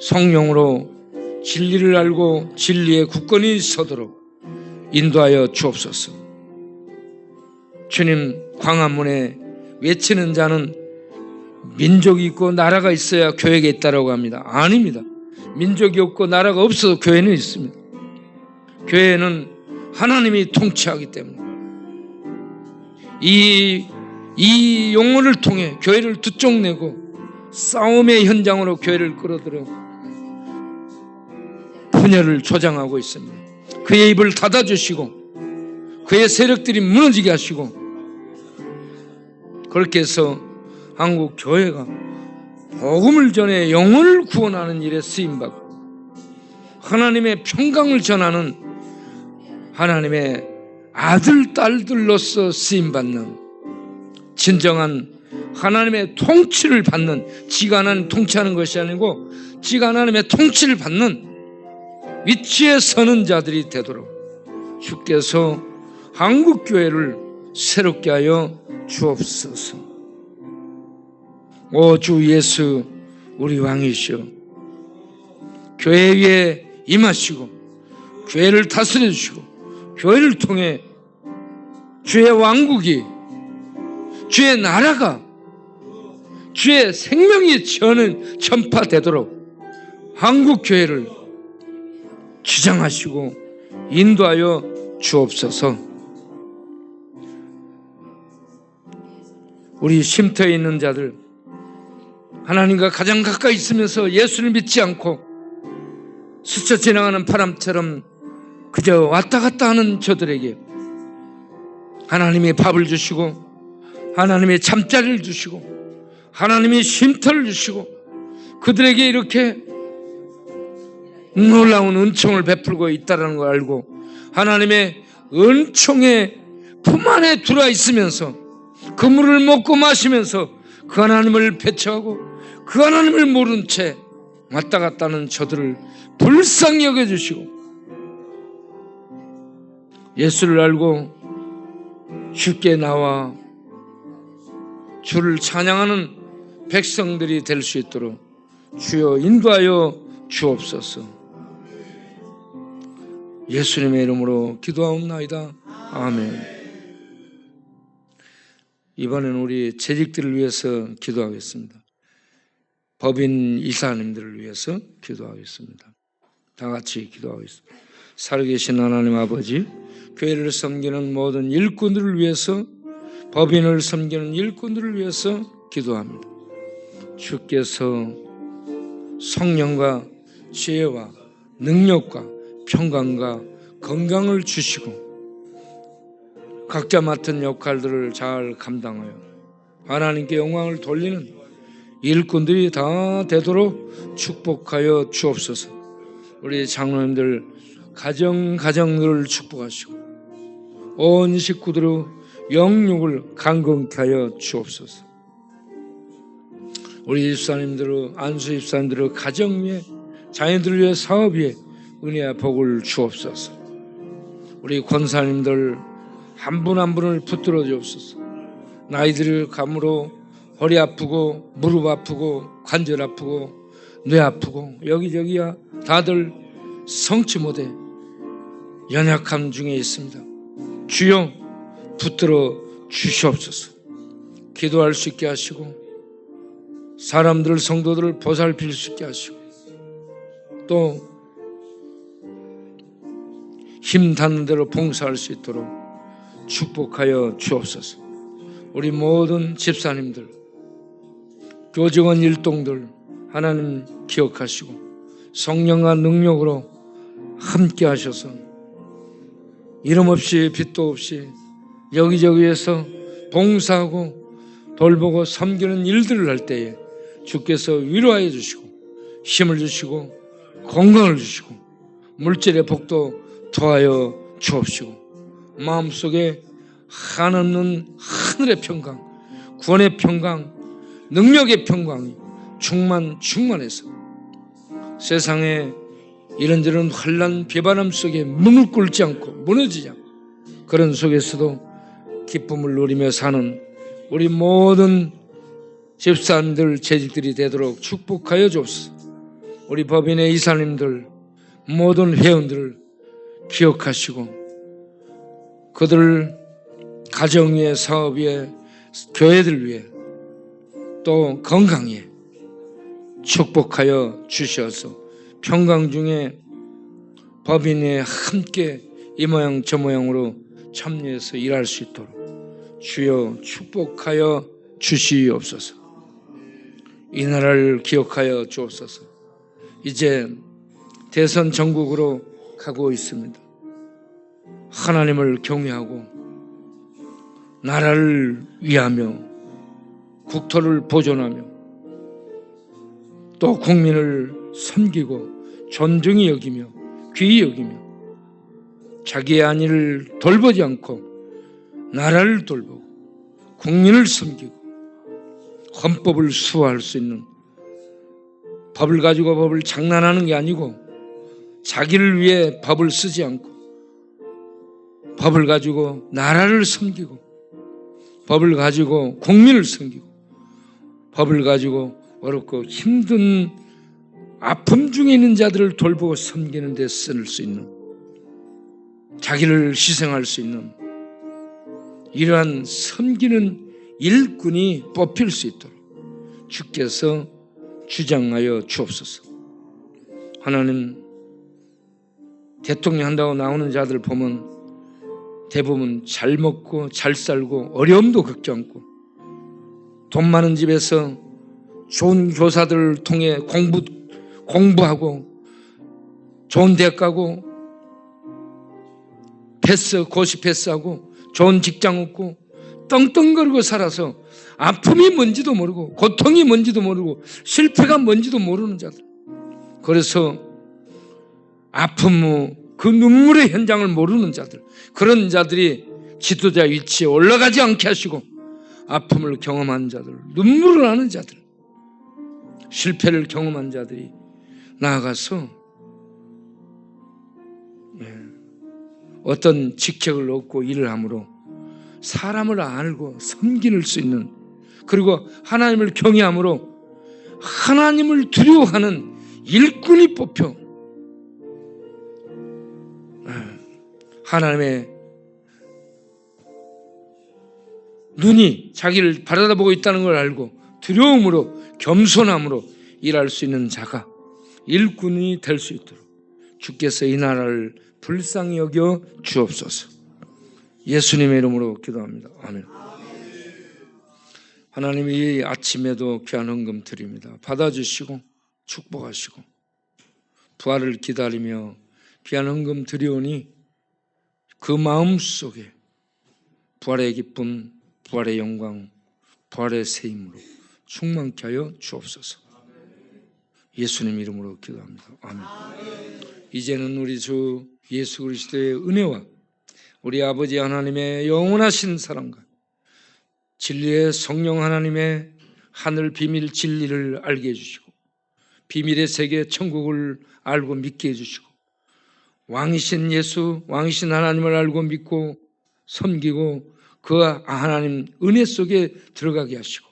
성령으로 진리를 알고 진리의 굳건히 서도록 인도하여 주옵소서. 주님, 광화문에 외치는 자는 민족이 있고 나라가 있어야 교회가 있다고 합니다. 아닙니다. 민족이 없고 나라가 없어도 교회는 있습니다. 교회는 하나님이 통치하기 때문에 이 용어를 통해 교회를 두 쪽 내고 싸움의 현장으로 교회를 끌어들여 분열을 조장하고 있습니다. 그의 입을 닫아주시고 그의 세력들이 무너지게 하시고, 그렇게 해서 한국 교회가 복음을 전해 영혼을 구원하는 일에 쓰임받고 하나님의 평강을 전하는 하나님의 아들, 딸들로서 쓰임받는 진정한 하나님의 통치를 받는, 지가 하나님 통치하는 것이 아니고 지가 하나님의 통치를 받는 위치에 서는 자들이 되도록 주께서 한국교회를 새롭게 하여 주옵소서. 오 주 예수, 우리 왕이시여, 교회 위에 임하시고 교회를 다스려 주시고 교회를 통해 주의 왕국이, 주의 나라가, 주의 생명이 전파되도록 한국교회를 주장하시고 인도하여 주옵소서. 우리 쉼터에 있는 자들, 하나님과 가장 가까이 있으면서 예수를 믿지 않고 스쳐 지나가는 바람처럼 그저 왔다 갔다 하는 저들에게 하나님의 밥을 주시고 하나님의 잠자리를 주시고 하나님의 쉼터를 주시고 그들에게 이렇게 놀라운 은총을 베풀고 있다는 걸 알고 하나님의 은총의 품 안에 들어와 있으면서 그 물을 먹고 마시면서 그 하나님을 배척하고 그 하나님을 모른 채 왔다 갔다 하는 저들을 불쌍히 여겨주시고 예수를 알고 주께 나와 주를 찬양하는 백성들이 될 수 있도록 주여 인도하여 주옵소서. 예수님의 이름으로 기도하옵나이다. 아멘. 이번엔 우리 재직들을 위해서 기도하겠습니다. 법인 이사님들을 위해서 기도하겠습니다. 다 같이 기도하겠습니다. 살아계신 하나님 아버지, 교회를 섬기는 모든 일꾼들을 위해서, 법인을 섬기는 일꾼들을 위해서 기도합니다. 주께서 성령과 지혜와 능력과 평강과 건강을 주시고 각자 맡은 역할들을 잘 감당하여 하나님께 영광을 돌리는 일꾼들이 다 되도록 축복하여 주옵소서. 우리 장로님들 가정들을 축복하시고 온 식구들의 영육을 강건케 하여 주옵소서. 우리 집사님들의, 안수 집사님들의 가정 위에, 자녀들 위해, 사업 위에 은혜와 복을 주옵소서. 우리 권사님들 한 분 한 분을 붙들어 주옵소서. 나이들을 감으로 허리 아프고 무릎 아프고 관절 아프고 뇌 아프고 여기저기야 다들 성취 못해 연약함 중에 있습니다. 주여 붙들어 주시옵소서. 기도할 수 있게 하시고 사람들, 성도들을 보살필 수 있게 하시고 또 힘 닿는 대로 봉사할 수 있도록 축복하여 주옵소서. 우리 모든 집사님들, 교직원 일동들 하나님 기억하시고 성령과 능력으로 함께 하셔서 이름 없이 빛도 없이 여기저기에서 봉사하고 돌보고 섬기는 일들을 할 때에 주께서 위로하여 주시고 힘을 주시고 건강을 주시고 물질의 복도 더하여 주옵시고 마음속에 한없는 하늘의 평강, 구원의 평강, 능력의 평강이 충만해서 세상에 이런저런 환난 비바람 속에 문을 꿇지 않고 무너지지 않고 그런 속에서도 기쁨을 누리며 사는 우리 모든 집사님들, 재직들이 되도록 축복하여 주옵소서. 우리 법인의 이사님들, 모든 회원들을 기억하시고 그들 가정 위에, 사업 위에, 교회들 위해 또 건강 위에 축복하여 주셔서 평강 중에 법인에 함께 이 모양 저 모양으로 참여해서 일할 수 있도록 주여 축복하여 주시옵소서. 이 나라를 기억하여 주옵소서. 이제 대선 전국으로 가고 있습니다. 하나님을 경외하고 나라를 위하며 국토를 보존하며 또 국민을 섬기고 존중히 여기며 귀히 여기며 자기의 안위를 돌보지 않고 나라를 돌보고 국민을 섬기고 헌법을 수호할 수 있는, 법을 가지고 법을 장난하는 게 아니고 자기를 위해 법을 쓰지 않고 법을 가지고 나라를 섬기고 법을 가지고 국민을 섬기고 법을 가지고 어렵고 힘든 아픔 중에 있는 자들을 돌보고 섬기는 데 쓸 수 있는, 자기를 희생할 수 있는 이러한 섬기는 일꾼이 뽑힐 수 있도록 주께서 주장하여 주옵소서. 하나님, 대통령 한다고 나오는 자들 보면 대부분 잘 먹고 잘 살고 어려움도 겪지 않고 돈 많은 집에서 좋은 교사들을 통해 공부하고 좋은 대학 가고 고시 패스하고 좋은 직장 얻고 떵떵거리고 살아서 아픔이 뭔지도 모르고 고통이 뭔지도 모르고 실패가 뭔지도 모르는 자들, 그래서 아픔 후 그 눈물의 현장을 모르는 자들, 그런 자들이 지도자 위치에 올라가지 않게 하시고 아픔을 경험한 자들, 눈물을 하는 자들, 실패를 경험한 자들이 나아가서 어떤 직책을 얻고 일을 함으로 사람을 알고 섬길 수 있는, 그리고 하나님을 경외함으로 하나님을 두려워하는 일꾼이 뽑혀 하나님의 눈이 자기를 바라보고 있다는 걸 알고 두려움으로 겸손함으로 일할 수 있는 자가 일꾼이 될 수 있도록 주께서 이 나라를 불쌍히 여겨 주옵소서. 예수님의 이름으로 기도합니다. 아멘. 하나님, 이 아침에도 귀한 헌금 드립니다. 받아주시고 축복하시고 부활을 기다리며 귀한 헌금 드리오니 그 마음 속에 부활의 기쁨, 부활의 영광, 부활의 새 힘으로 충만케 하여 주옵소서. 예수님 이름으로 기도합니다. 아멘. 이제는 우리 주 예수 그리스도의 은혜와 우리 아버지 하나님의 영원하신 사랑과 진리의 성령 하나님의 하늘 비밀 진리를 알게 해주시고 비밀의 세계 천국을 알고 믿게 해주시고 왕이신 예수, 왕이신 하나님을 알고 믿고 섬기고 그 하나님 은혜 속에 들어가게 하시고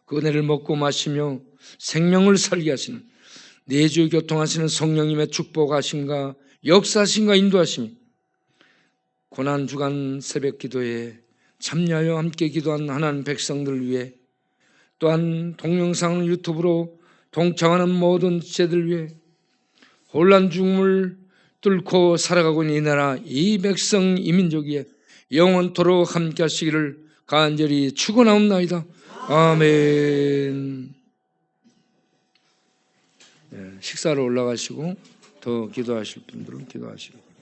그 은혜를 먹고 마시며 생명을 살게 하시는 내주 교통하시는 성령님의 축복하심과 역사하심과 인도하심이 고난주간 새벽 기도에 참여하여 함께 기도한 하나님 백성들을 위해 또한 동영상 유튜브로 동참하는 모든 지체들 위해 혼란 중을 뚫고 살아가고 있는 이 나라 이 백성 이 민족이 영원토록 함께 하시기를 간절히 축원하옵나이다. 아멘. 식사로 올라가시고 더 기도하실 분들은 기도하시고